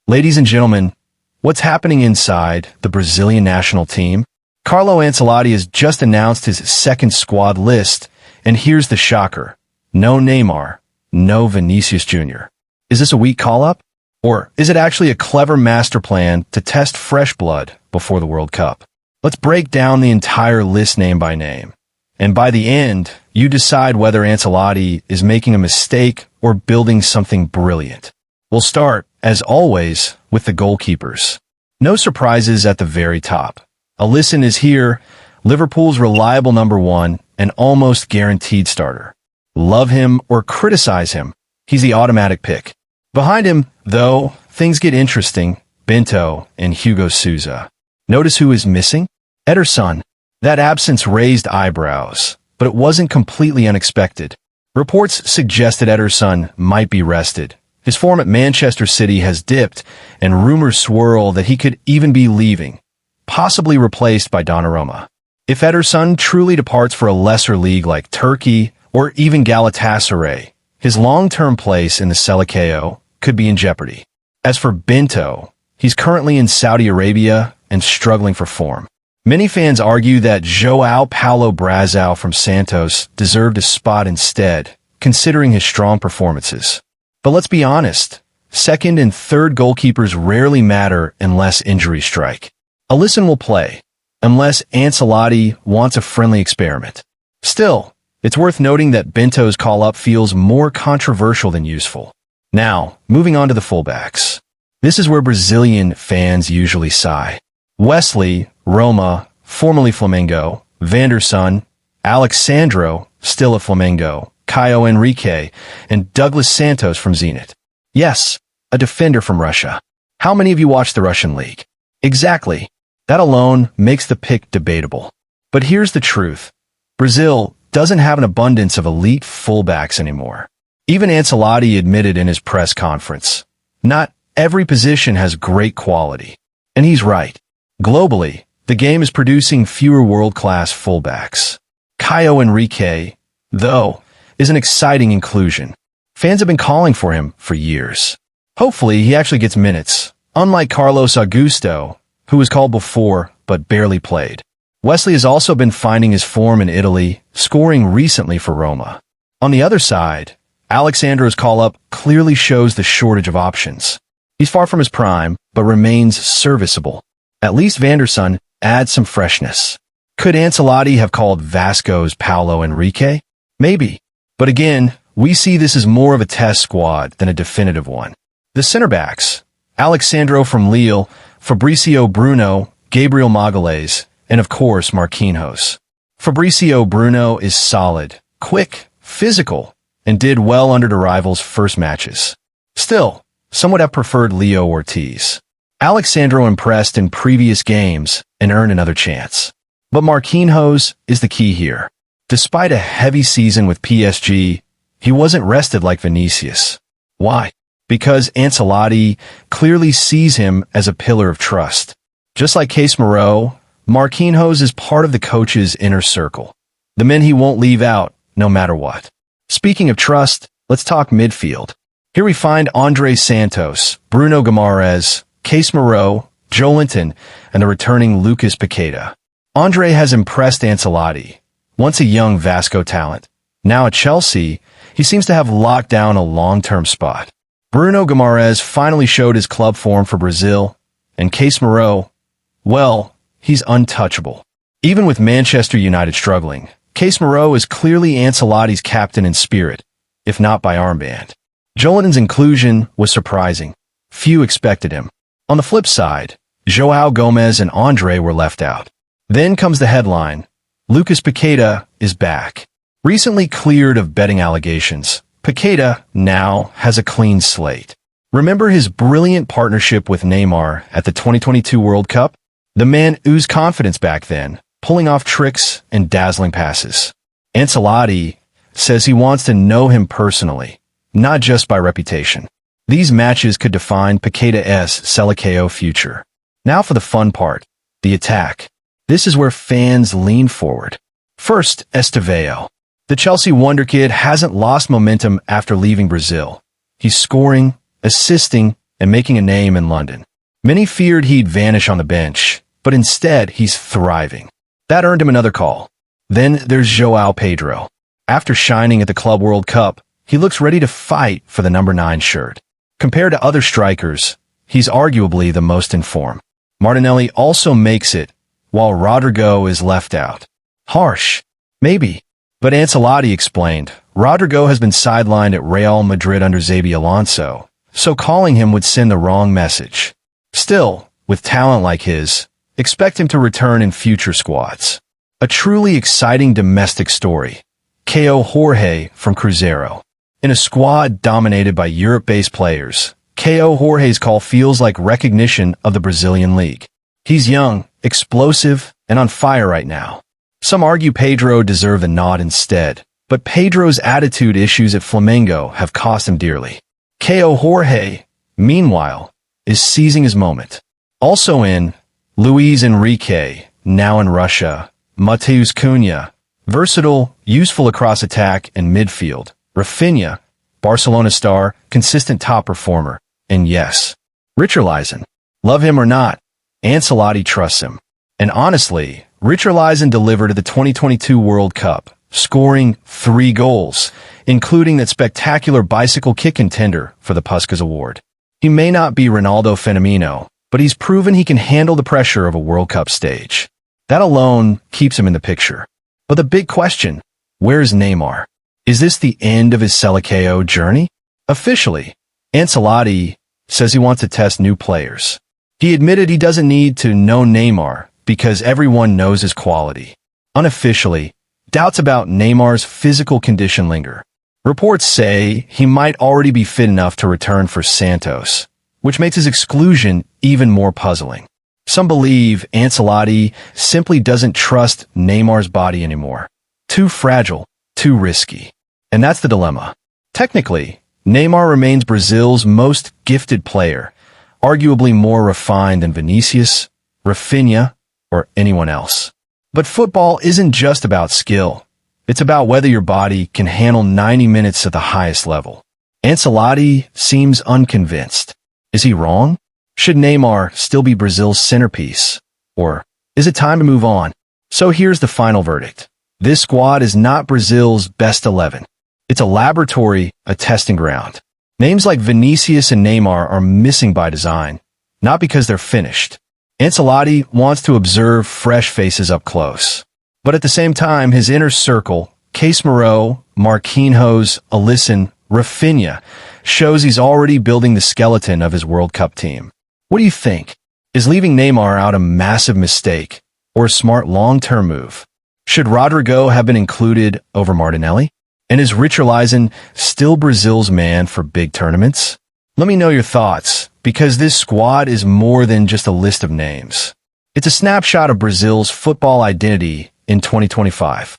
Ladies and gentlemen, what's happening inside the Brazilian national team? Carlo Ancelotti has just announced his second squad list, and here's the shocker. No Neymar, no Vinicius Junior. Is this a weak call-up? Or is it actually a clever master plan to test fresh blood before the World Cup? Let's break down the entire list name by name. And by the end, you decide whether Ancelotti is making a mistake or building something brilliant. We'll start, as always, with the goalkeepers. No surprises at the very top. Alisson is here, Liverpool's reliable number one and almost guaranteed starter. Love him or criticize him, he's the automatic pick. Behind him, though, things get interesting. Bento and Hugo Souza. Notice who is missing? Ederson. That absence raised eyebrows, but it wasn't completely unexpected. Reports suggested Ederson might be rested. His form at Manchester City has dipped, and rumors swirl that he could even be leaving, possibly replaced by Donnarumma. If Ederson truly departs for a lesser league like Turkey or even Galatasaray, his long-term place in the Seleção could be in jeopardy. As for Bento, he's currently in Saudi Arabia and struggling for form. Many fans argue that João Paulo Brazil from Santos deserved a spot instead, considering his strong performances. But let's be honest, second and third goalkeepers rarely matter unless injuries strike. Alisson will play, unless Ancelotti wants a friendly experiment. Still, it's worth noting that Bento's call-up feels more controversial than useful. Now, moving on to the fullbacks. This is where Brazilian fans usually sigh. Wesley, Roma, formerly Flamengo, Vanderson, Alexandro, still at Flamengo, Caio Henrique, and Douglas Santos from Zenit. Yes, a defender from Russia. How many of you watch the Russian league? Exactly. That alone makes the pick debatable. But here's the truth. Brazil doesn't have an abundance of elite fullbacks anymore. Even Ancelotti admitted in his press conference, not every position has great quality. And he's right. Globally, the game is producing fewer world-class fullbacks. Caio Henrique, though, is an exciting inclusion. Fans have been calling for him for years. Hopefully, he actually gets minutes, unlike Carlos Augusto, who was called before but barely played. Wesley has also been finding his form in Italy, scoring recently for Roma. On the other side, Alexandro's call-up clearly shows the shortage of options. He's far from his prime, but remains serviceable. At least Vanderson adds some freshness. Could Ancelotti have called Vasco's Paulo Henrique? Maybe. But again, we see this as more of a test squad than a definitive one. The center backs, Alexandro from Lille, Fabricio Bruno, Gabriel Magalhães, and of course Marquinhos. Fabricio Bruno is solid, quick, physical, and did well under the rivals' first matches. Still, some would have preferred Leo Ortiz. Alexandro impressed in previous games and earned another chance. But Marquinhos is the key here. Despite a heavy season with PSG, he wasn't rested like Vinicius. Why? Because Ancelotti clearly sees him as a pillar of trust. Just like Casemiro, Marquinhos is part of the coach's inner circle. The men he won't leave out, no matter what. Speaking of trust, let's talk midfield. Here we find Andre Santos, Bruno Guimaraes, Casemiro, Joelinton, and the returning Lucas Paqueta. Andre has impressed Ancelotti. Once a young Vasco talent, now at Chelsea, he seems to have locked down a long-term spot. Bruno Guimaraes finally showed his club form for Brazil, and Casemiro, well, he's untouchable. Even with Manchester United struggling, Casemiro is clearly Ancelotti's captain in spirit, if not by armband. Joelinton's inclusion was surprising. Few expected him. On the flip side, João Gomes and Andre were left out. Then comes the headline. Lucas Paqueta is back. Recently cleared of betting allegations, Paqueta now has a clean slate. Remember his brilliant partnership with Neymar at the 2022 World Cup? The man oozed confidence back then, pulling off tricks and dazzling passes. Ancelotti says he wants to know him personally, not just by reputation. These matches could define Paqueta's Seleção future. Now for the fun part, the attack. This is where fans lean forward. First, Estevão. The Chelsea wonder kid hasn't lost momentum after leaving Brazil. He's scoring, assisting, and making a name in London. Many feared he'd vanish on the bench, but instead he's thriving. That earned him another call. Then there's João Pedro. After shining at the Club World Cup, he looks ready to fight for the number 9 shirt. Compared to other strikers, he's arguably the most in form. Martinelli also makes it, while Rodrygo is left out. Harsh, maybe, but Ancelotti explained, Rodrygo has been sidelined at Real Madrid under Xabi Alonso, so calling him would send the wrong message. Still, with talent like his, expect him to return in future squads. A truly exciting domestic story. Kaio Jorge from Cruzeiro. In a squad dominated by Europe-based players, Kaio Jorge's call feels like recognition of the Brazilian league. He's young, explosive, and on fire right now. Some argue Pedro deserved the nod instead, but Pedro's attitude issues at Flamengo have cost him dearly. Kaio Jorge, meanwhile, is seizing his moment. Also in, Luis Enrique, now in Russia, Matheus Cunha, versatile, useful across attack and midfield, Rafinha, Barcelona star, consistent top performer, and yes, Richarlison. Love him or not, Ancelotti trusts him. And honestly, Richarlison delivered at the 2022 World Cup, scoring 3 goals, including that spectacular bicycle kick contender for the Puskás Award. He may not be Ronaldo Fenomeno, but he's proven he can handle the pressure of a World Cup stage. That alone keeps him in the picture. But the big question, where's Neymar? Is this the end of his Seleção journey? Officially, Ancelotti says he wants to test new players. He admitted he doesn't need to know Neymar because everyone knows his quality. Unofficially, doubts about Neymar's physical condition linger. Reports say he might already be fit enough to return for Santos, which makes his exclusion even more puzzling. Some believe Ancelotti simply doesn't trust Neymar's body anymore. Too fragile, too risky. And that's the dilemma. Technically, Neymar remains Brazil's most gifted player, arguably more refined than Vinicius, Rafinha, or anyone else. But football isn't just about skill. It's about whether your body can handle 90 minutes at the highest level. Ancelotti seems unconvinced. Is he wrong? Should Neymar still be Brazil's centerpiece? Or is it time to move on? So here's the final verdict. This squad is not Brazil's best 11. It's a laboratory, a testing ground. Names like Vinicius and Neymar are missing by design, not because they're finished. Ancelotti wants to observe fresh faces up close. But at the same time, his inner circle, Casemiro, Marquinhos, Alisson, Rafinha, shows he's already building the skeleton of his World Cup team. What do you think? Is leaving Neymar out a massive mistake or a smart long-term move? Should Rodrygo have been included over Martinelli? And is Richarlison still Brazil's man for big tournaments? Let me know your thoughts, because this squad is more than just a list of names. It's a snapshot of Brazil's football identity in 2025.